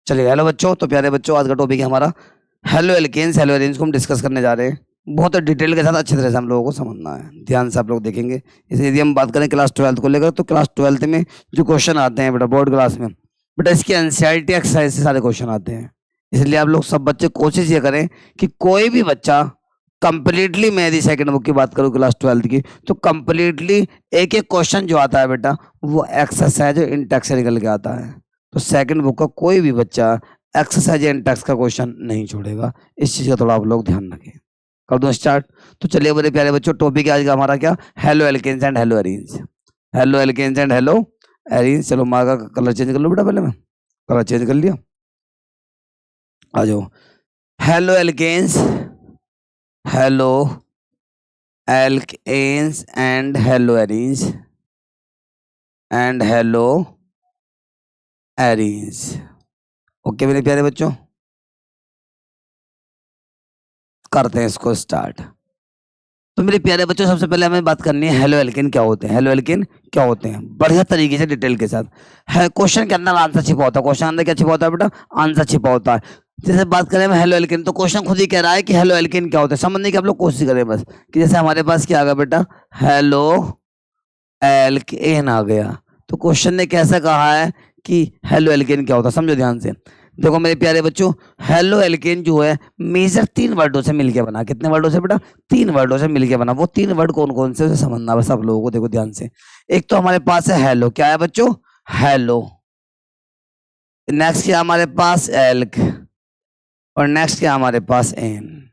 चलिए हेलो बच्चों, तो प्यारे बच्चों आज का टॉपिक है हमारा हेलो एल्केन्स। हेलो एल्केन्स को हम डिस्कस करने जा रहे हैं। बहुत डिटेल के साथ अच्छी तरह से हम लोगों को समझना है, ध्यान से आप लोग देखेंगे। इसे यदि हम बात करें क्लास 12 को लेकर, तो क्लास 12 में जो क्वेश्चन आते हैं बेटा बोर्ड क्लास में, बेटा इसकी एनसीईआरटी एक्सरसाइज से सारे क्वेश्चन आते हैं। इसलिए आप लोग सब बच्चे कोशिश ये करें कि कोई भी बच्चा कंप्लीटली, मैं यदि सेकंड बुक की बात करूँ क्लास 12 की, तो कंप्लीटली एक एक क्वेश्चन जो आता है बेटा वो एक्सरसाइज और इंटेक्स से निकल के आता है। तो सेकंड बुक का कोई भी बच्चा एक्सरसाइज एंड टेक्स्ट का क्वेश्चन नहीं छोड़ेगा। इस चीज का थोड़ा आप लोग ध्यान रखें। कर दूं स्टार्ट? तो चलिए मेरे प्यारे बच्चों, टॉपिक आज का हमारा क्या, haloalkanes and haloarenes. Haloalkanes and haloarenes. चलो माँ का कलर चेंज कर लो बेटा, पहले मैं कलर चेंज कर लिया। आ जाओ। Haloalkanes, haloalkanes and haloarenes and haloarenes. Okay मेरे प्यारे बच्चों, करते हैं इसको स्टार्ट। तो मेरे प्यारे बच्चों, सबसे पहले हमें बात करनी है हेलो एल्केन क्या होते हैं। हेलो एल्केन क्या होते हैं बढ़िया तरीके से डिटेल के साथ है। क्वेश्चन के अंदर आंसर छिपा होता है। क्वेश्चन अंदर क्या छिपा होता है बेटा? आंसर छिपा होता है। जैसे बात करें हम हेलो एल्केन, तो क्वेश्चन खुद ही कह रहा है कि हेलो एल्केन क्या होता है। समझने की आप लोग कोशिश करें बस, कि जैसे हमारे पास क्या आ गया बेटा, हेलो एल्केन आ गया। तो क्वेश्चन ने कैसा कहा है कि हेलो एल्केन क्या होता है, समझो ध्यान से। देखो मेरे प्यारे बच्चों, हेलो एल्केन जो है मेजर 3 वर्डों से मिलके बना। कितने वर्डों से बेटा? 3 वर्डों से मिलके बना। वो 3 वर्ड कौन कौन से, उसे समझना बस आप लोगों को। देखो ध्यान से, एक तो हमारे पास है हेलो। क्या है बच्चों? हेलो। नेक्स्ट क्या हमारे पास? एल्क। और नेक्स्ट क्या हमारे पास? एन।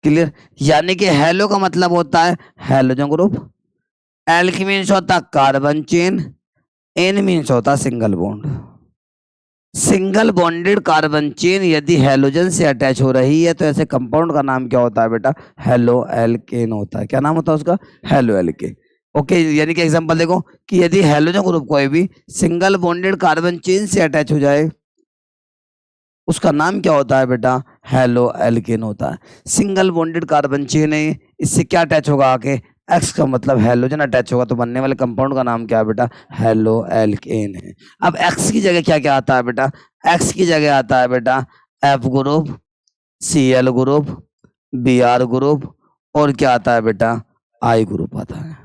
क्लियर? यानी कि हेलो का मतलब होता है हेलोजन ग्रुप, एल्क मीन्स होता कार्बन चेन, एन मीन्स होता single bond. Single bonded carbon chain यदि हैलोजन से अटैच हो रही है तो ऐसे कंपाउंड का नाम क्या होता है बेटा? हेलो एल्केन होता है। क्या नाम होता है उसका? Halo alkane. ओके, यानी कि एग्जांपल देखो कि यदि हैलोजन ग्रुप कोई भी सिंगल बॉन्डेड कार्बन चेन से अटैच हो जाए, उसका नाम क्या होता है बेटा? हेलो एल्केन होता है। सिंगल बॉन्डेड कार्बन चेन है, इससे क्या अटैच होगा आके? एक्स का मतलब हैलोजन अटैच होगा, तो बनने वाले कंपाउंड का नाम क्या है बेटा? हेलो एल्केन है। अब एक्स की जगह क्या क्या आता है बेटा? एक्स की जगह आता है बेटा F group, C L group, B R group, और क्या आता है बेटा? आई ग्रुप आता है।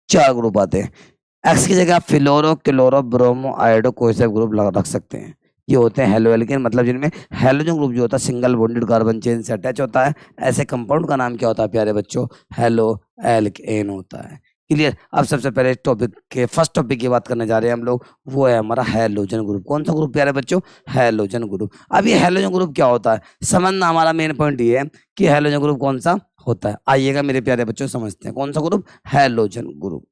4 ग्रुप आते हैं। एक्स की जगह आप फ्लोरो, क्लोरो, ब्रोमो, आयोडो कोई सा ग्रुप रख सकते हैं। ये होते हैं हेलो एल्केन, मतलब जिनमें हेलोजन ग्रुप जो होता है सिंगल बॉन्डेड कार्बन चेन से अटैच होता है। ऐसे कंपाउंड का नाम क्या होता है प्यारे बच्चों? हेलो एल्केन होता है। क्लियर? अब सबसे पहले टॉपिक के फर्स्ट टॉपिक की बात करने जा रहे हैं हम लोग, वो है हमारा हैलोजन ग्रुप। कौन सा ग्रुप प्यारे बच्चों? Halogen group. अब ये हैलोजन ग्रुप क्या होता है समझना, हमारा मेन पॉइंट ये है कि हैलोजन ग्रुप कौन सा होता है। आइएगा मेरे प्यारे बच्चों, समझते हैं कौन सा ग्रुप? Halogen group.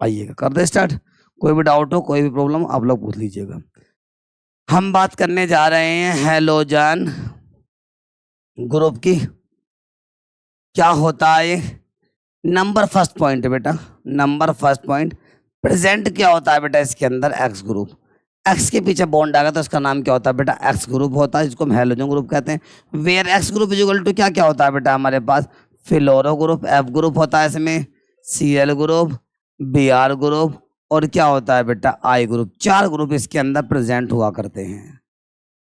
आइएगा कर दे स्टार्ट। कोई भी डाउट हो, कोई भी प्रॉब्लम, आप लोग पूछ लीजिएगा। हम बात करने जा रहे हैं हैलोजन ग्रुप की। क्या होता है? नंबर फर्स्ट पॉइंट है बेटा, नंबर फर्स्ट पॉइंट, प्रेजेंट क्या होता है बेटा इसके अंदर? X group. एक्स के पीछे बॉन्ड आ गया तो इसका नाम क्या होता है बेटा? एक्स ग्रुप होता है, जिसको हम हैलोजन ग्रुप कहते हैं। Where X group is equal to क्या क्या होता है बेटा हमारे पास? फ्लोरो ग्रुप, एफ ग्रुप होता है इसमें, C L group, B R group, और क्या होता है बेटा? आई ग्रुप। 4 ग्रुप इसके अंदर प्रेजेंट हुआ करते हैं।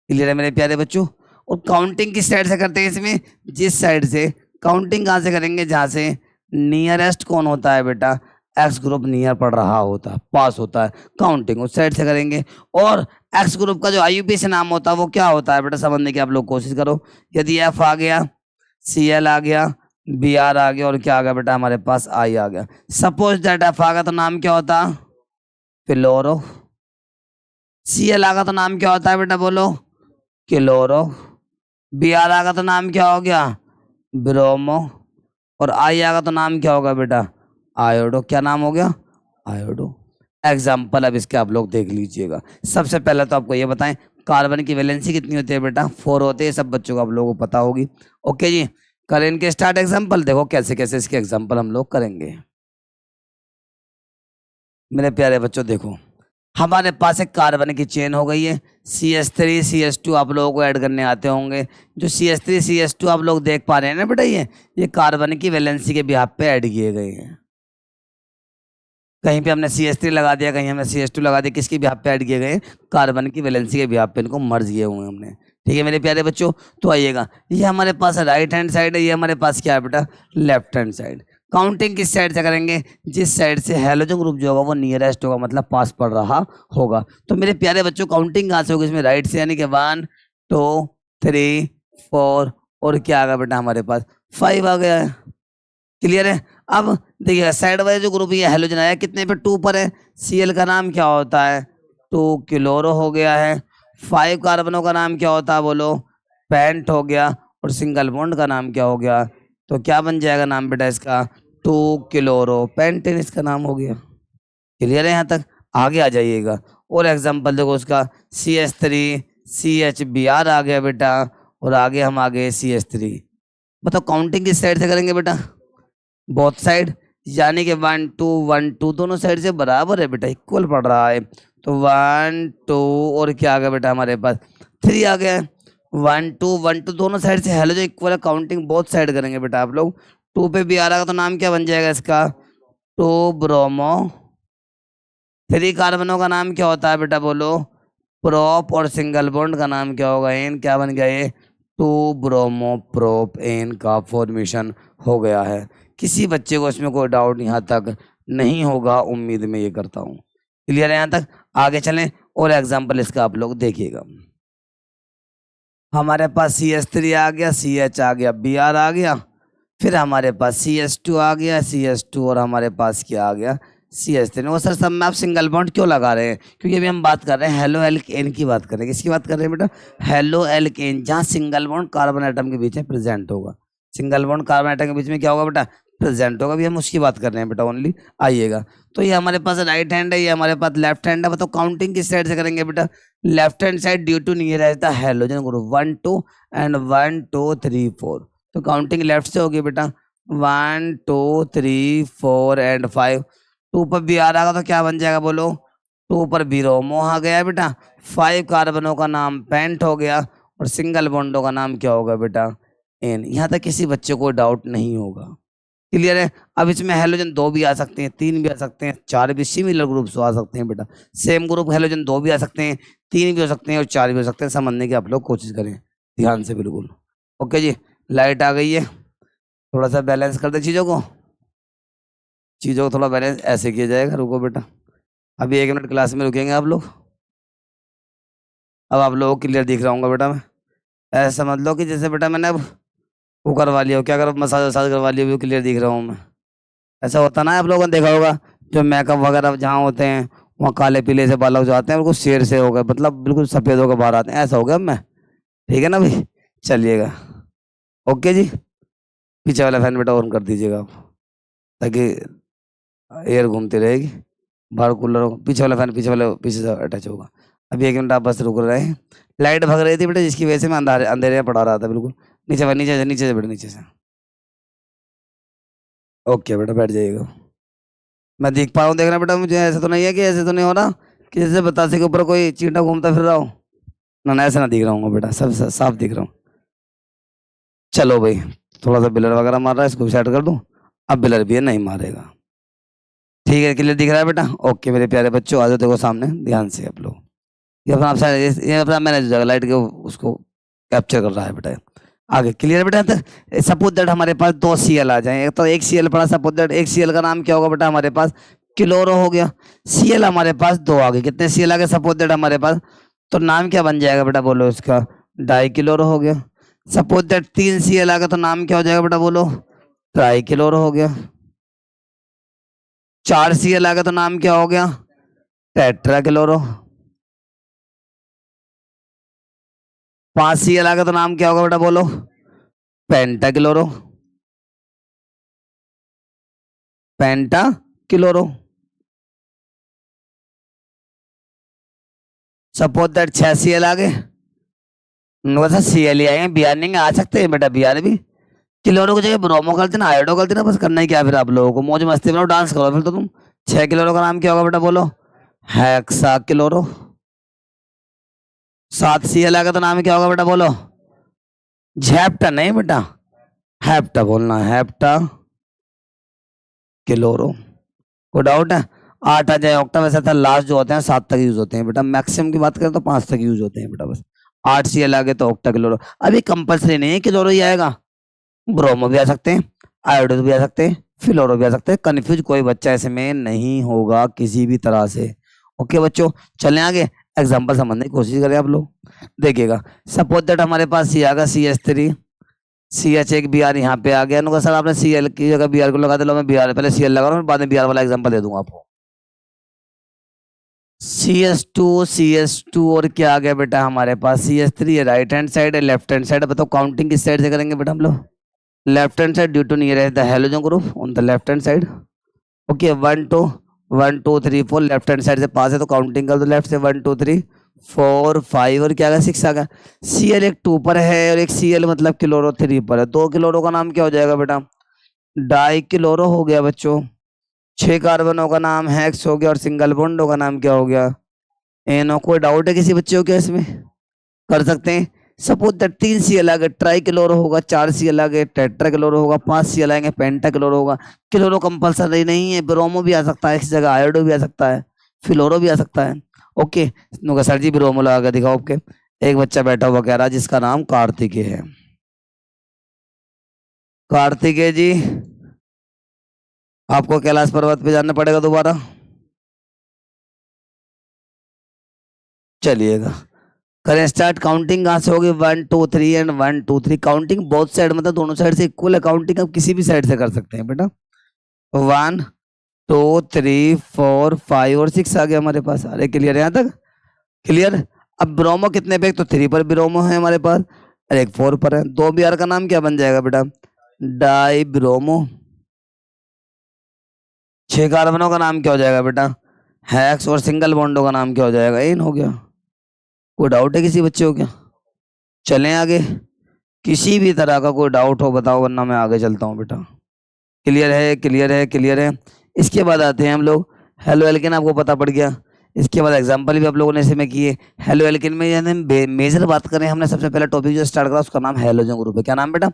क्लियर है मेरे प्यारे बच्चों? और काउंटिंग किस साइड से करते हैं इसमें? जिस साइड से काउंटिंग कहाँ से करेंगे? जहाँ से नियरेस्ट कौन होता है बेटा? एक्स ग्रुप नियर पड़ रहा होता है, पास होता है, काउंटिंग उस साइड से करेंगे। और एक्स ग्रुप का जो आईयूपी से नाम होता है वो क्या होता है बेटा? समझने की आप लोग कोशिश करो। यदि एफ आ गया, सी एल आ गया, बी आर आ गया, और क्या आ गया बेटा हमारे पास? आई आ गया। सपोज दैट एफ आ गया तो नाम क्या होता? फ्लोरो। सी एल आ गया तो नाम क्या होता है बेटा? बोलो। क्लोरो। बी आर आ गया तो नाम क्या हो गया? ब्रोमो। और आई आ गया तो नाम क्या होगा बेटा? आयोडो। क्या नाम हो गया? आयोडो। एग्जाम्पल अब इसके आप लोग देख लीजिएगा। सबसे पहले तो आपको ये बताएं, कार्बन की वैलेंसी कितनी होती है बेटा? 4 होते हैं। सब बच्चों को आप लोगों को पता होगी। ओके जी, करें इनके स्टार्ट एग्जाम्पल। देखो कैसे कैसे इसके एग्जाम्पल हम लोग करेंगे। मेरे प्यारे बच्चों देखो, हमारे पास एक कार्बन की चेन हो गई है, CH3 CH2 आप लोगों को ऐड करने आते होंगे। जो CH3 CH2 आप लोग देख पा रहे हैं ना बेटा, ये कार्बन की वैलेंसी के बिहाफ पे ऐड किए गए हैं। कहीं पे हमने CH3 लगा दिया, कहीं हमने CH2 लगा दिया, किसके बिहाफ पे ऐड किए गए? कार्बन की वैलेंसी के बिहाफ पे इनको मर्ज किए हुए हैं हमने। ठीक है मेरे प्यारे बच्चों, तो आइएगा, ये हमारे पास राइट हैंड साइड है, ये हमारे पास क्या है बेटा? Left hand side. काउंटिंग किस साइड से करेंगे? जिस साइड से हैलोजन ग्रुप जो होगा वो नियरेस्ट होगा, मतलब पास पड़ रहा होगा। तो मेरे प्यारे बच्चों काउंटिंग कहाँ से होगी इसमें? राइट से, यानी कि 1 2 3 4 और क्या आ गया बेटा हमारे पास? 5 आ गया है। क्लियर है? अब देखिए साइड वाइज जो ग्रुप ये हैलोजन आया कितने पे? 2 पर है। Cl का नाम क्या होता है? 2 क्लोरो हो गया है। 5 कार्बनों का नाम क्या होता है बोलो? पेंट हो गया। और सिंगल बॉन्ड का नाम क्या हो गया? तो क्या बन जाएगा नाम बेटा इसका? 2 क्लोरो पेंटेन इसका नाम हो गया। क्लियर है यहाँ तक? आगे आ जाइएगा और एग्जाम्पल देखो उसका, CH3 CHBr आ गया बेटा, और आगे हम आ गए CH3। बताओ काउंटिंग किस साइड से करेंगे बेटा? बोथ साइड, यानी कि 1 2 1 2 दोनों साइड से बराबर है बेटा, इक्वल पड़ रहा है। तो 1 2 और क्या आ गया बेटा हमारे पास? 3 आ गया है। 1 2 1 2 दोनों साइड से हेलो जो इक्वल है, काउंटिंग बोथ साइड करेंगे बेटा आप लोग। 2 पे भी आ रहा है तो नाम क्या बन जाएगा इसका? 2 ब्रोमो। 3 कार्बनों का नाम क्या होता है बेटा बोलो? प्रोप। और सिंगल बॉन्ड का नाम क्या होगा? एन। क्या बन गया ये? 2 ब्रोमो प्रोप एन का फॉर्मेशन हो गया है। किसी बच्चे को इसमें कोई डाउट यहाँ तक नहीं होगा, उम्मीद मैं ये करता हूँ। क्लियर है यहाँ तक? आगे चलें और एग्जाम्पल इसका आप लोग देखिएगा। हमारे पास CH3 आ गया, CH आ गया, Br आ गया, फिर हमारे पास CH2 आ गया, CH2 और हमारे पास क्या आ गया? CH3। वो सर सब में आप सिंगल बॉन्ड क्यों लगा रहे हैं? क्योंकि अभी हम बात कर रहे हैं हेलो एल्केन की बात कर रहे हैं। किसकी बात कर रहे हैं बेटा? हेलो एल्केन, जहाँ सिंगल बॉन्ड कार्बन एटम के बीच में प्रेजेंट होगा। सिंगल बॉन्ड कार्बन एटम के बीच में क्या होगा बेटा? प्रेजेंट होगा। अभी हम उसकी बात कर रहे हैं बेटा ओनली। आइएगा, तो ये हमारे पास राइट हैंड है, ये हमारे पास लेफ्ट हैंड है। बताओ काउंटिंग किस साइड से करेंगे बेटा? Left hand side, due to near रहता है हेलोजन ग्रुप 1 2 एंड 1 2 3 4। तो काउंटिंग लेफ्ट से होगी बेटा। 1 2 3 4 एंड 5। 2 पर भी आ रहा तो क्या बन जाएगा बोलो? 2 पर ब्रोमो आ गया बेटा। 5 कार्बनों का नाम पेंट हो गया, और सिंगल बॉन्डों का नाम क्या होगा बेटा? एन। यहाँ तक किसी बच्चे को डाउट नहीं होगा। क्लियर है? अब इसमें हेलोजन 2 भी आ सकते हैं, 3 भी आ सकते हैं, 4 भी, सिमिलर ग्रुप्स आ सकते हैं बेटा। सेम ग्रुप हेलोजन 2 भी आ सकते हैं, 3 भी हो सकते हैं और 4 भी हो सकते हैं। समझने की आप लोग कोशिश करें ध्यान से, बिल्कुल। ओके जी, लाइट आ गई है, थोड़ा सा बैलेंस कर दे चीज़ों को। थोड़ा बैलेंस ऐसे किया जाएगा। रुको बेटा, अभी 1 मिनट क्लास में रुकेंगे आप लोग। अब आप लोगों को क्लियर दिख रहा हूँ बेटा मैं। ऐसा समझ लो कि जैसे बेटा मैंने अब वो करवा लिया हो, क्या करो, मसाज वसाज करवा लिया, भी क्लियर दिख रहा हूँ मैं। ऐसा होता ना, आप लोगों ने देखा होगा जो मेकअप वगैरह जहाँ होते हैं वहाँ काले पीले से बाल हो जाते हैं, बिल्कुल शेर से हो गए, मतलब बिल्कुल सफ़ेद होकर बाहर आते हैं। ऐसा हो गया अब मैं। ठीक है ना भाई? चलिएगा, ओके जी। पीछे वाला फैन बेटा ऑन कर दीजिएगा आप, ताकि एयर घूमती रहेगी। बाहर कूलर हो, पीछे वाला फैन पीछे से अटैच होगा। अभी 1 मिनट आप बस रुक रहे हैं। लाइट भग रही थी बेटा, जिसकी वजह से मैं अंधेरे में पड़ा रहा था बिल्कुल। नीचे से बेटा, नीचे से। ओके बेटा, बैठ जाइएगा। मैं देख पा रहा हूँ, देखना बेटा मुझे, ऐसा तो नहीं है कि ऐसे तो नहीं हो रहा कि जैसे बतासे के ऊपर कोई चींटा घूमता फिर रहा हो। ना ऐसा ना दिख रहा हूँ बेटा, सब साफ दिख रहा हूँ। चलो भाई, थोड़ा सा बिलर वगैरह मार रहा है, इसको सेट कर दूँ। अब बिलर भी है, नहीं मारेगा। ठीक है, क्लियर दिख रहा है बेटा? ओके मेरे प्यारे बच्चों, आ जाओ, देखो सामने ध्यान से आप लोग। ये अपना आप ये अपना मैंने जो जगह लाइट के उसको कैप्चर कर रहा है बेटा। आगे क्लियर बेटा? तो सपोज दैट हमारे पास 2 Cl आ जाए, तो एक Cl पड़ा, सपोज दैट एक Cl का नाम क्या होगा बेटा हमारे पास? क्लोरो हो गया। Cl हमारे पास 2 आ गए, कितने Cl आ गए सपोज दैट हमारे पास? तो नाम क्या बन जाएगा बेटा बोलो इसका? डाई क्लोरो हो गया। सपोज दैट 3 Cl आ गया, तो नाम क्या हो जाएगा बेटा बोलो? ट्राई क्लोरो हो गया। 4 Cl आ गया, तो नाम क्या हो गया? Tetra chloro. 5 Cl आ गया, तो नाम क्या होगा बेटा बोलो? Penta chloro. Penta chloro. Suppose that 6 Cl आ गए, वैसे Cl ही आएंगे, Br नहीं आ सकते हैं बेटा, Br भी। क्लोरो की जगह ब्रोमो कर देना, आयोडो कर देना, बस करना ही क्या है फिर आप लोगों को? मौज मस्ती में डांस करो फिर तो तुम। 6 क्लोरो का नाम क्या होगा बेटा बोलो? Hexa chloro. 7 Cl आ गया, तो नाम क्या होगा बेटा बोलो? झैप्टा नहीं बेटा, हैप्टा बोलना, हैप्टा क्लोरो। कोई डाउट है? 8 आ जाए ऑक्टा, वैसे था लास्ट जो होते हैं 7 तक यूज होते हैं बेटा, मैक्सिमम की बात करें तो 5 तक यूज होते हैं बेटा बस। 8 Cl आ गए तो ऑक्टा क्लोरो। अभी कंपल्सरी नहीं है क्लोरो ही आएगा, ब्रोमो भी आ सकते हैं, आयोडो भी आ सकते हैं, फ्लोरो भी आ सकते हैं। कंफ्यूज कोई बच्चा इसमें नहीं होगा किसी भी तरह से। ओके बच्चों, चलें आगे, एग्जाम्पल समझने की कोशिश करें आप लोग। देखिएगा, सपोज दैट हमारे पास ये आ गया CH3, CH एक Br यहाँ पे आ गया। इनको सर आपने Cl की जगह Br को लगा दे, लो मैं Br पहले Cl लगा रहा हूँ, बाद में Br वाला एग्जाम्पल दे दूंगा आपको। CH2 और क्या आ गया बेटा हमारे पास, CH3 है, राइट हैंड साइड है, लेफ्ट हैंड साइड है। बताओ काउंटिंग किस साइड से करेंगे बेटा हम लोग? Left hand side, due to near है the halogen group on the left hand side. Okay, 1 2 3 4 left hand side से पास है तो काउंटिंग कर दो लेफ्ट से, 1 2 3 4 5 और क्या आ गया 6 आ गया। Cl एक 2 पर है और एक Cl मतलब क्लोरो 3 पर है, 2 क्लोरो का नाम क्या हो जाएगा बेटा? डाई क्लोरो हो गया बच्चों। 6 कार्बनों का नाम हेक्स हो गया और सिंगल बॉन्डों का नाम क्या हो गया? एनो। कोई डाउट है किसी बच्चे को क्या इसमें? कर सकते हैं। सपोज दैट 3 Cl आ गए, ट्राई क्लोरो होगा, 4 Cl आ गए, टेट्रा क्लोरो होगा, 5 Cl आएंगे, पेंटा क्लोरो होगा। क्लोरो कंपल्सरी नहीं है, ब्रोमो भी आ सकता है, इस जगह आयोडो भी आ सकता है, फ्लोरो भी आ सकता है। ओके, सर जी ब्रोमो लगा के दिखाओ। ओके, एक बच्चा बैठा हुआ कह रहा है जिसका नाम कार्तिकेय है। कार्तिकेय जी, आपको कैलाश पर्वत पे जाना पड़ेगा दोबारा। चलिएगा, करें स्टार्ट। काउंटिंग कहाँ से होगी? 1 2 3 एंड 1 2 3। काउंटिंग बोथ साइड मतलब दोनों साइड से इक्वल है, काउंटिंग आप किसी भी साइड से कर सकते हैं बेटा। 1 2 3 4 5 और 6 आ गया हमारे पास। अरे क्लियर है यहाँ तक? क्लियर। अब ब्रोमो कितने पे? तो 3 पर ब्रोमो है हमारे पास, और एक 4 पर है। 2 Br का नाम क्या बन जाएगा बेटा? Die bromo. 6 कार्बनों का नाम क्या हो जाएगा बेटा? हेक्स। और सिंगल बॉन्डों का नाम क्या हो जाएगा? एन हो गया। कोई डाउट है किसी बच्चे को क्या? चलें आगे, किसी भी तरह का कोई डाउट हो बताओ, वरना मैं आगे चलता हूँ बेटा। क्लियर है? क्लियर है? क्लियर है। इसके बाद आते हैं हम लोग हेलो एल्केन, आपको पता पड़ गया। इसके बाद एग्जांपल भी आप लोगों ने इसमें किए। हेलो एल्केन में यानी मेजर बात करें, हमने सबसे पहले टॉपिक जो स्टार्ट करा उसका नाम हैलोजन ग्रुप है। क्या नाम बेटा?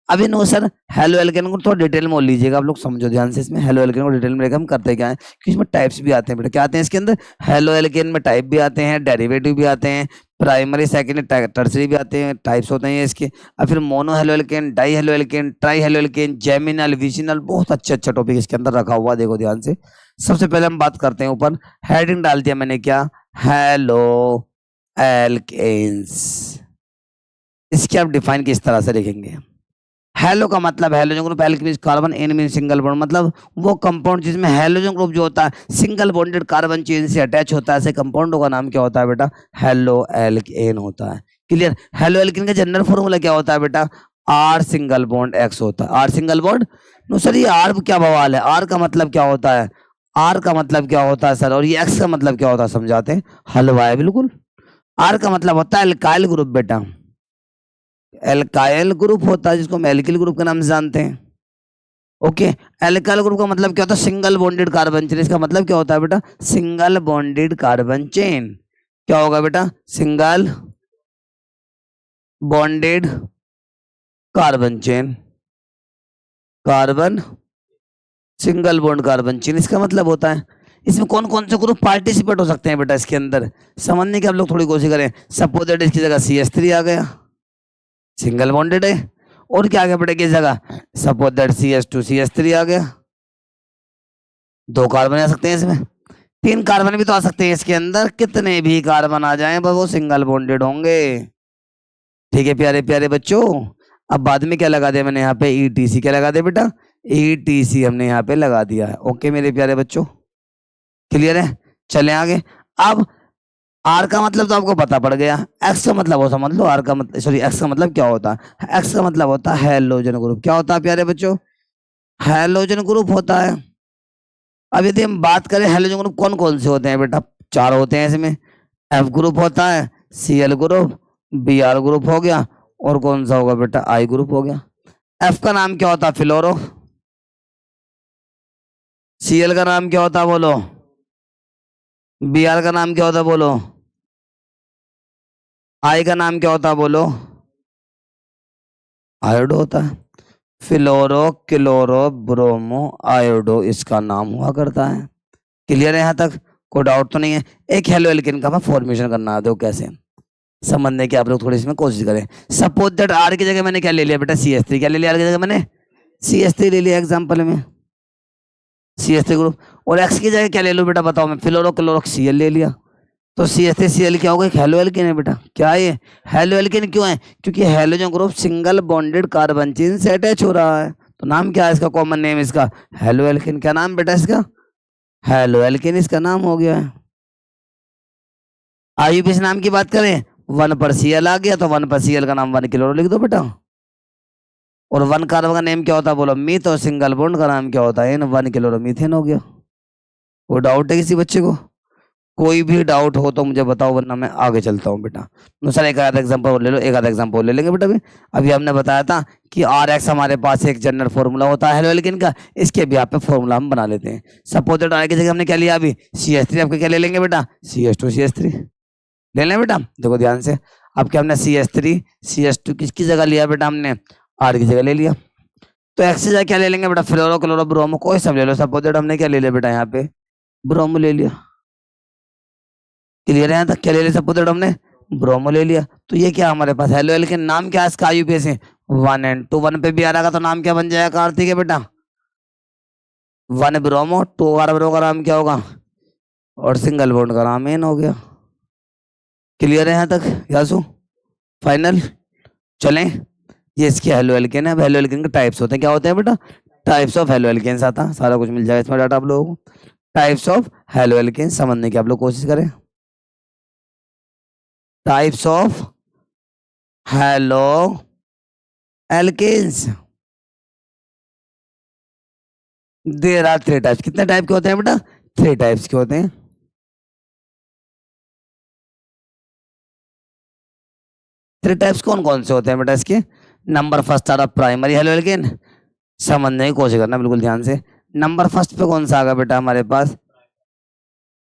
अभी नो सर, हेलो एल्केन को थोड़ा डिटेल में लीजिएगा आप लोग, समझो ध्यान से। इसमें हेलो एल्केन को डिटेल में लेकर हम करते क्या है कि इसमें टाइप्स भी आते हैं बेटा। क्या आते हैं इसके अंदर? हेलो एल्केन में टाइप भी आते हैं, डेरिवेटिव भी आते हैं, प्राइमरी सेकेंड टर्सरी भी आते हैं, टाइप्स होते हैं इसके। और फिर mono halo alkane, di halo alkane, tri halo alkane, geminal, vicinal, बहुत अच्छा अच्छा टॉपिक इसके अंदर रखा हुआ, देखो ध्यान से। सबसे पहले हम बात करते हैं, ऊपर हेडिंग डाल दिया मैंने, क्या? Haloalkanes. इसके आप डिफाइन किस तरह से लिखेंगे? हेलो का मतलब halogen group, L means carbon, N means single bond, मतलब वो कंपाउंड जिसमें हेलोजन ग्रुप जो होता है सिंगल बॉन्डेड कार्बन चेन से अटैच होता है, ऐसे कंपाउंडों का नाम क्या होता है बेटा? हेलो एल्केन होता है। क्लियर। हेलो एल्केन का जनरल फॉर्मूला क्या होता है बेटा? आर सिंगल बॉन्ड एक्स होता है। R single bond, no sir ये आर क्या बवाल है? आर का मतलब क्या होता है? आर का मतलब क्या होता है सर? और ये एक्स का मतलब क्या होता है, समझाते हैं। हलवा है बिल्कुल। आर का मतलब होता है एल्काइल ग्रुप बेटा, एल्काइल ग्रुप होता है जिसको हम एल्किल ग्रुप के नाम से जानते हैं। ओके, एल्काइल ग्रुप का मतलब क्या होता है? Single bonded carbon chain. इसका मतलब क्या होता है बेटा? Single bonded carbon chain. क्या होगा बेटा? Single bonded carbon chain, carbon single bond carbon chain, इसका मतलब होता है। इसमें कौन कौन से ग्रुप पार्टिसिपेट हो सकते हैं बेटा इसके अंदर, समझने की आप लोग थोड़ी कोशिश करें। सपोज दैट इसकी जगह CH3 आ गया, सिंगल बॉन्डेड है। और क्या आ गया बेटा की जगह? सपोज दैट CH2 CH3 आ गया। 2 कार्बन आ सकते हैं इसमें, 3 कार्बन भी तो आ सकते हैं इसके अंदर। कितने भी कार्बन आ जाएं बस वो सिंगल बॉन्डेड होंगे। ठीक है प्यारे प्यारे बच्चों। अब बाद में क्या लगा दिया मैंने यहाँ पे? ETC। क्या लगा दिया बेटा? ETC हमने यहाँ पे लगा दिया है। ओके मेरे प्यारे बच्चों, क्लियर है। चले आगे। अब आर का मतलब तो आपको पता पड़ गया। एक्स का मतलब हो समझ लो, आर का मतलब सॉरी एक्स का मतलब क्या होता है? एक्स का मतलब होता है हैलोजन ग्रुप। क्या होता है प्यारे बच्चों? हैलोजन ग्रुप होता है। अब यदि हम बात करें हैलोजन ग्रुप कौन कौन से होते हैं बेटा? 4 होते हैं इसमें। एफ ग्रुप होता है, Cl ग्रुप, Br ग्रुप हो गया, और कौन सा होगा बेटा? आई ग्रुप हो गया। एफ का नाम क्या होता है? फ्लोरो। Cl का नाम क्या होता है बोलो? Br का नाम क्या होता है बोलो? आई का नाम क्या होता है बोलो? आयोडो होता है। फ्लोरो क्लोरो ब्रोमो आयोडो इसका नाम हुआ करता है। क्लियर है यहाँ तक? कोई डाउट तो नहीं है? एक हेलो एल्केन का मैं फॉर्मेशन करना दो कैसे समझने की आप लोग थोड़ी इसमें कोशिश करें। सपोज दैट आर की जगह मैंने क्या ले लिया बेटा, CH3। क्या ले लिया आर की जगह मैंने? CH3 ले लिया एग्जाम्पल में, CH3 ग्रुप। और एक्स की जगह क्या ले लूं बेटा बताओ, मैं फ्लोरो क्लोरोक Cl ले लिया। तो CH3Cl क्या होगा? एक हेलो एल्केन है बेटा। क्या है ये? हेलो एल्केन क्यों है? क्योंकि halogen group single bonded carbon chain से अटैच हो रहा है। तो नाम क्या है इसका? कॉमन नेम इसका हेलो एल्केन। क्या नाम बेटा इसका? हेलो एल्केन इसका नाम हो गया है। IUPAC नाम की बात करें, 1 पर Cl आ गया तो 1 पर Cl का नाम 1 क्लोरो लिख दो बेटा। और 1 कार्बन का नेम क्या होता है बोलो? मीथ। और सिंगल बॉन्ड का नाम क्या होता है? 1 क्लोरो मीथेन हो गया। वो डाउट है किसी बच्चे को? कोई भी डाउट हो तो मुझे बताओ, वरना मैं आगे चलता हूँ बेटा। तो सर एक आधा एग्जांपल ले लो, एक आधा एग्जांपल ले लेंगे बेटा। अभी अभी हमने बताया था कि RX हमारे पास एक जनरल फॉर्मूला होता है हेलो एल्केन का। इसके भी आप पे फॉर्मूला हम बना लेते हैं। सपोज दैट R की जगह हमने क्या लिया अभी? CH3। आपके क्या ले लेंगे बेटा? CH2 CH3 ले लें बेटा। देखो ध्यान से, अब क्या हमने CH3 CH2 किसकी जगह लिया बेटा? हमने R की जगह ले लिया। तो एक्स की जगह क्या ले लेंगे बेटा? फ्लोरो क्लोरो ब्रोमो, कोई सब ले लो। सपोज दैट हमने क्या ले लिया बेटा? यहाँ पे ब्रोमो ले लिया। क्लियर है यहाँ तक? क्या ले लिया? सपोज दैट हमने ब्रोमो ले लिया। तो ये क्या हमारे पास हेलो एल्केन। नाम क्या है इसका? IUPAC है 1 and 2। 1 पे भी आ रहा तो नाम क्या बन जाएगा कार्तिक है बेटा? 1 ब्रोमो 2 कार्बन का नाम क्या होगा? और सिंगल बॉन्ड का नाम एन हो गया। क्लियर है यहाँ तक यासु? फाइनल चलें। ये इसकी हेलो एल्केन है। अब हेलो एल्केन के टाइप्स होते हैं। क्या होते हैं बेटा? टाइप्स ऑफ हेलो एल्केन्स आता है। सारा कुछ मिल जाएगा इसमें डाटा आप लोगों को। टाइप्स ऑफ हेलो एल्केन समझने की आप लोग कोशिश करें। Types of haloalkanes, there are 3 types. कितने टाइप के होते हैं बेटा? 3 टाइप्स के होते हैं। 3 टाइप्स कौन कौन से होते हैं बेटा इसके? नंबर फर्स्ट आ रहा प्राइमरी हेलो एल्केन। समझने की कोशिश करना बिल्कुल ध्यान से। नंबर फर्स्ट पे कौन सा आ गया बेटा हमारे पास?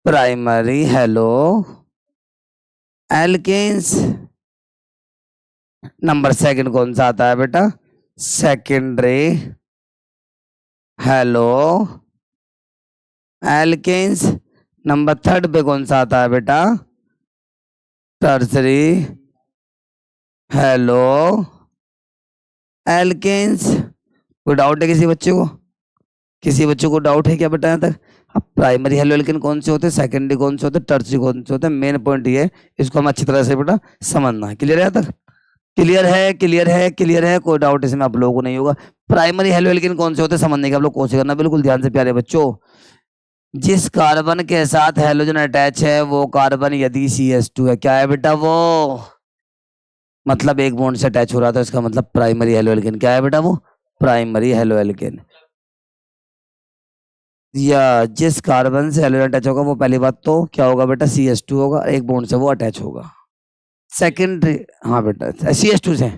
Primary hello alkanes. Number second कौन सा आता है बेटा? Secondary hello alkanes. Number third पे कौन सा आता है बेटा? Tertiary halo alkanes. कोई डाउट है किसी बच्चे को? किसी बच्चे को डाउट है क्या बेटा यहाँ तक? अब प्राइमरी हेलो एल्केन कौन से होते हैं, सेकेंडरी कौन से होते हैं, टर्सरी कौन से होते हैं? मेन पॉइंट ये है, इसको हम अच्छी तरह से बेटा समझना है। क्लियर है यहाँ तक? क्लियर है? क्लियर है? क्लियर है? कोई डाउट इसमें आप लोगों को नहीं होगा? प्राइमरी हेलो एल्केन कौन से होते हैं समझने की आप लोग कोशिश करना बिल्कुल ध्यान से प्यारे बच्चों। जिस कार्बन के साथ हेलोजन अटैच है वो कार्बन यदि CH2 है, क्या है बेटा वो? मतलब एक बॉन्ड से अटैच हो रहा था, इसका मतलब प्राइमरी हेलो एल्केन। क्या है बेटा वो? Primary halo alkane. या जिस कार्बन से हेलोजन अटैच होगा वो पहली बात तो क्या होगा बेटा? CH2 होगा, एक बॉन्ड से वो अटैच होगा। सेकेंडरी, हाँ बेटा CH2 से।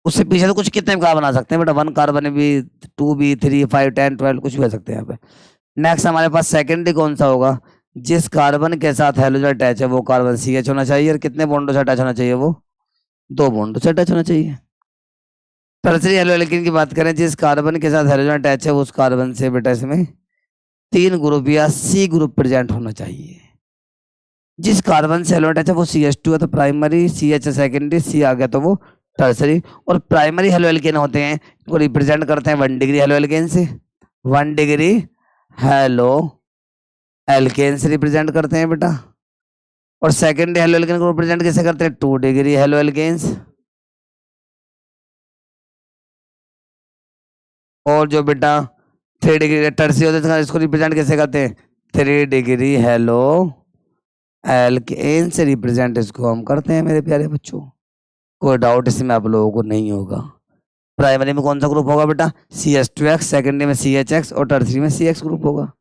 उससे पीछे तो कुछ कितने का बना सकते हैं बेटा? 1 कार्बन भी, 2 भी, 3, 5, 10, 12 कुछ भी हो सकते हैं यहाँ पे। नेक्स्ट हमारे पास सेकेंडरी कौन सा होगा? जिस कार्बन के साथ हेलोजन अटैच है वो कार्बन CH होना चाहिए। और कितने बॉन्डों से अटैच होना चाहिए वो? 2 बॉन्डों से अटैच होना चाहिए। टर्सरी हेलो एल्केन की बात करें, जिस कार्बन के साथ हेलोजन अटैच है उस कार्बन से बेटा इसमें 3 ग्रुप या C ग्रुप प्रेजेंट होना चाहिए। जिस कार्बन से हेलोजन अटैच है वो CH2 है तो प्राइमरी, CH है सेकेंडरी, C आ गया तो वो टर्सरी। और प्राइमरी हेलो एल्केन होते हैं वो रिप्रेजेंट करते हैं 1 डिग्री हेलो एल्केन से। 1 डिग्री हेलो एल्केन से रिप्रेजेंट करते हैं बेटा। और सेकेंडरी हेलो एल्केन को रिप्रेजेंट कैसे करते हैं? 2 डिग्री हेलो एल्केन्स। और जो बेटा 3 डिग्री टर्सरी होते हैं इसको रिप्रेजेंट कैसे करते हैं? 3 डिग्री हेलो एल्केन से रिप्रेजेंट इसको हम करते हैं मेरे प्यारे बच्चों। कोई डाउट इसमें आप लोगों को नहीं होगा? प्राइमरी में कौन सा ग्रुप होगा बेटा? CH2X, सेकेंडरी में CHX और टर्सरी में CX ग्रुप होगा।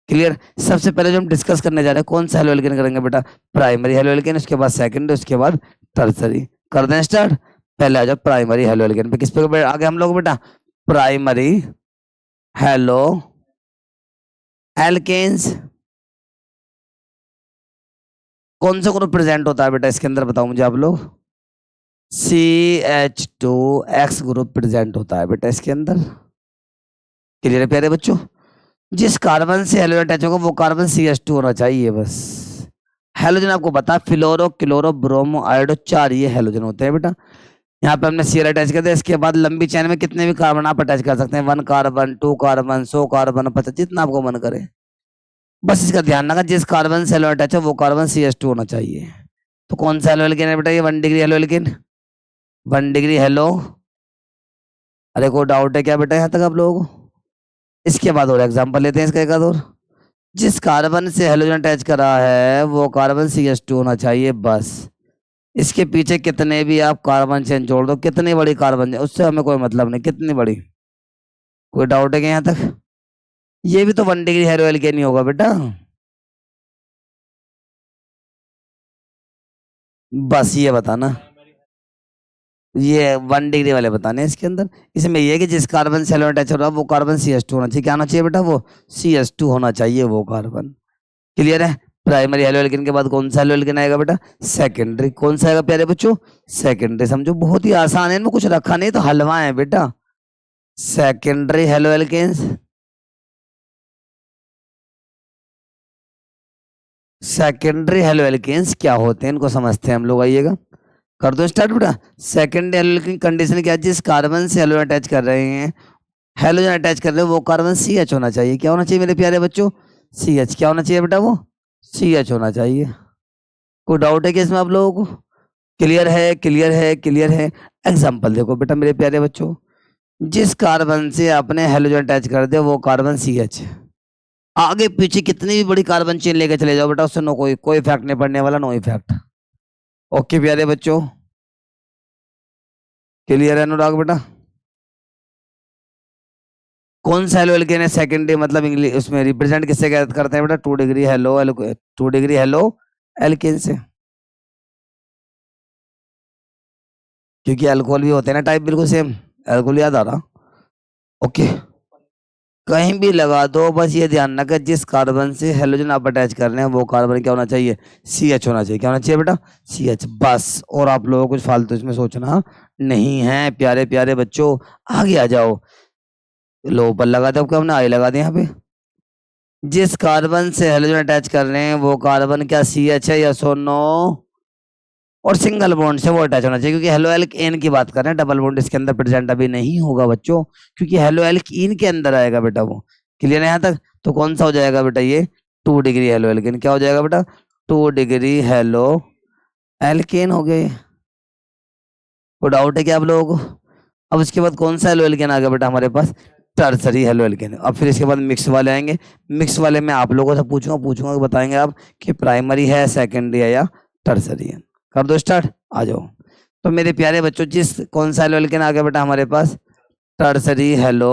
क्लियर? सबसे पहले जो हम डिस्कस करने जा रहे हैं कौन सा हेलो एल्केन करेंगे बेटा? प्राइमरी हेलो एल्केन, उसके बाद सेकेंडरी, उसके बाद टर्सरी। कर दें स्टार्ट? पहले आ जाओ प्राइमरी हेलो एल्केन पे। किस पे आगे हम लोग बेटा? Primary halo alkanes. कौन सा ग्रुप प्रेजेंट होता है बेटा इसके अंदर बताओ मुझे आप लोग? CH2X ग्रुप प्रेजेंट होता है बेटा इसके अंदर। क्लियर है प्यारे बच्चों? जिस कार्बन से हेलोजन अटैच होगा वो कार्बन CH2 होना चाहिए बस। हेलोजन आपको बता फ्लोरो क्लोरो ब्रोमो आयोडो 4 ये हेलोजन होते हैं बेटा। यहाँ पे हमने Cl अटैच कर दिया। इसके बाद लंबी चेन में कितने भी कार्बन आप अटैच कर सकते हैं, 1 कार्बन 2 कार्बन 100 कार्बन 50 जितना आपको मन करे। बस इसका ध्यान रखना जिस कार्बन से हेलोजन अटैच है वो कार्बन CH2 होना चाहिए। तो कौन सा हेलो एल्केन है बेटा ये 1 degree halo alkane 1 degree hello. अरे कोई डाउट है क्या बेटा यहाँ तक आप लोगों को? इसके बाद और एग्जांपल लेते हैं इसका एक आध और। जिस कार्बन से हेलोजन अटैच करा है वो कार्बन CH2 होना चाहिए बस। इसके पीछे कितने भी आप कार्बन चेन जोड़ दो, कितनी बड़ी कार्बन चेन उससे हमें कोई मतलब नहीं, कितनी बड़ी। कोई डाउट है क्या यहाँ तक? ये भी तो 1 डिग्री हेलो एल्केन ही होगा बेटा। बस ये बताना, ये 1 डिग्री वाले बताने हैं इसके अंदर। इसमें ये है कि जिस कार्बन से हेलोजन अटैच हो रहा है वो कार्बन CH2 होना चाहिए। क्या होना चाहिए बेटा? वो CH2 होना चाहिए वो कार्बन। क्लियर है? प्राइमरी हेलो एल्केन के बाद कौन सा हेलो एल्केन आएगा बेटा? सेकेंडरी। कौन सा आएगा प्यारे बच्चों? सेकेंडरी। समझो बहुत ही आसान है, इनमें कुछ रखा नहीं तो हलवा है बेटा। Secondary halo alkanes, secondary halo alkanes क्या होते हैं इनको समझते हैं हम लोग। आइएगा कर दो स्टार्ट बेटा। सेकेंडरी हेलो एल्केन कंडीशन क्या है? जिस कार्बन से हेलोजन अटैच कर रहे हैं, हेलोजन अटैच कर रहे हो वो कार्बन CH होना चाहिए। क्या होना चाहिए मेरे प्यारे बच्चों? CH। क्या होना चाहिए बेटा? वो CH होना चाहिए। कोई डाउट है कि इसमें आप लोगों को? क्लियर है? क्लियर है? क्लियर है? एग्जाम्पल देखो बेटा मेरे प्यारे बच्चों। जिस कार्बन से आपने हेलोजन अटैच कर दिया वो कार्बन CH। आगे पीछे कितनी भी बड़ी कार्बन चेन लेके चले जाओ बेटा उससे नो कोई इफेक्ट नहीं पड़ने वाला, नो इफेक्ट। ओके प्यारे बच्चों, क्लियर है अनुराग बेटा? कौन सा हेलो एल्केन है सेकेंडरी मतलब इंग्लिश उसमें रिप्रेजेंट किससे करते हैं बेटा? 2 degree hello 2 degree halo alkane से। क्योंकि अल्कोहल भी होते हैं ना टाइप बिल्कुल सेम। अल्कोहल याद आ रहा? ओके, कहीं भी लगा दो बस ये ध्यान रखा जिस कार्बन से हेलोजन आप अटैच कर रहे हैं वो कार्बन क्या होना चाहिए? CH होना चाहिए। क्या होना चाहिए बेटा? CH बस। और आप लोगों को कुछ फालतू इसमें सोचना नहीं है प्यारे प्यारे बच्चों। आगे आ जाओ। लो ऊपर लगा दो, हमने आई लगा दिया यहाँ पे। जिस कार्बन से हेलोजन अटैच कर रहे हैं वो कार्बन क्या CH है? यस और नो? और सिंगल बॉन्ड से वो अटैच होना चाहिए। क्योंकि हेलो एल्केन की बात कर रहे हैं, डबल बॉन्ड इसके अंदर प्रेजेंट अभी नहीं होगा बच्चों, क्योंकि हेलो एल्कीन के अंदर आएगा बेटा वो। क्लियर है यहाँ तक? तो कौन सा हो जाएगा बेटा ये? 2 डिग्री हेलो एल्केन। क्या हो जाएगा बेटा? 2 डिग्री हेलो एल्केन हो गए। कोई डाउट है क्या आप लोगों को? अब उसके बाद कौन सा हेलो एल्केन आ गया बेटा हमारे पास? Tertiary halo alkane. अब फिर इसके बाद मिक्स वाले आएंगे। मिक्स वाले में आप लोगों से पूछूंगा कि बताएंगे आप कि प्राइमरी है सेकेंडरी है या टर्सरी है। कर दो स्टार्ट, आ जाओ। तो मेरे प्यारे बच्चों जिस कौन सा हेलो एल्केन आ गया बेटा हमारे पास? टर्सरी हेलो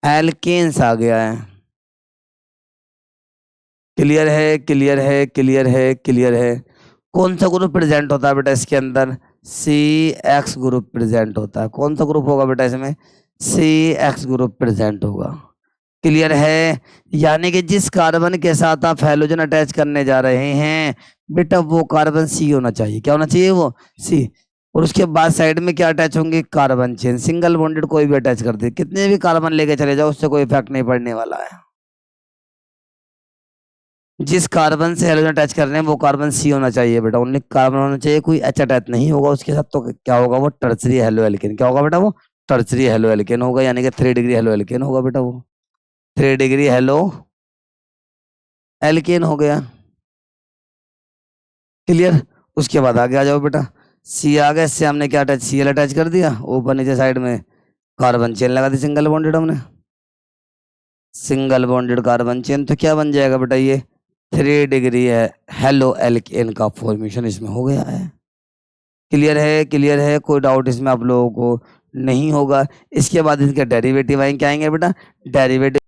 एल्केन्स आ गया है। क्लियर है? क्लियर है? क्लियर है? क्लियर है? कौन सा ग्रुप प्रेजेंट होता है बेटा इसके अंदर? CX ग्रुप प्रेजेंट होता है। कौन सा ग्रुप होगा बेटा इसमें? CX ग्रुप प्रेजेंट होगा। क्लियर है? यानी कि जिस कार्बन के साथ आप हेलोजन अटैच करने जा रहे हैं बेटा वो कार्बन C होना चाहिए। क्या होना चाहिए? वो C। और उसके बाद साइड में क्या अटैच होंगे? Carbon chain. सिंगल बॉन्डेड कोई भी अटैच कर दे, कितने भी कार्बन लेके चले जाओ उससे कोई इफेक्ट नहीं पड़ने वाला है। जिस कार्बन से हेलोजन अटैच कर रहे हैं वो कार्बन C होना चाहिए बेटा। ओनली कार्बन होना चाहिए, कोई H अटैच नहीं होगा उसके साथ। तो क्या होगा? वो टर्सरी हेलो एल्केन। क्या होगा बेटा? वो टर्सरी हेलो एल्केन होगा, यानी कि 3 डिग्री हेलो एल्केन होगा बेटा वो। 3 डिग्री हेलो एल्केन हो गया। क्लियर? उसके बाद आगे आ जाओ बेटा। C आ गया, इससे हमने क्या अटैच Cl अटैच कर दिया, ऊपर नीचे साइड में कार्बन चेन लगा दी सिंगल बॉन्डेड हमने। सिंगल बॉन्डेड कार्बन चेन तो क्या बन जाएगा बेटा? ये 3 डिग्री है हेलो एल्केन का फॉर्मेशन इसमें हो गया है। क्लियर है? क्लियर है? कोई डाउट इसमें आप लोगों को नहीं होगा? इसके बाद इसके डेरिवेटिव आएंगे, क्या आएंगे बेटा? डेरिवेटिव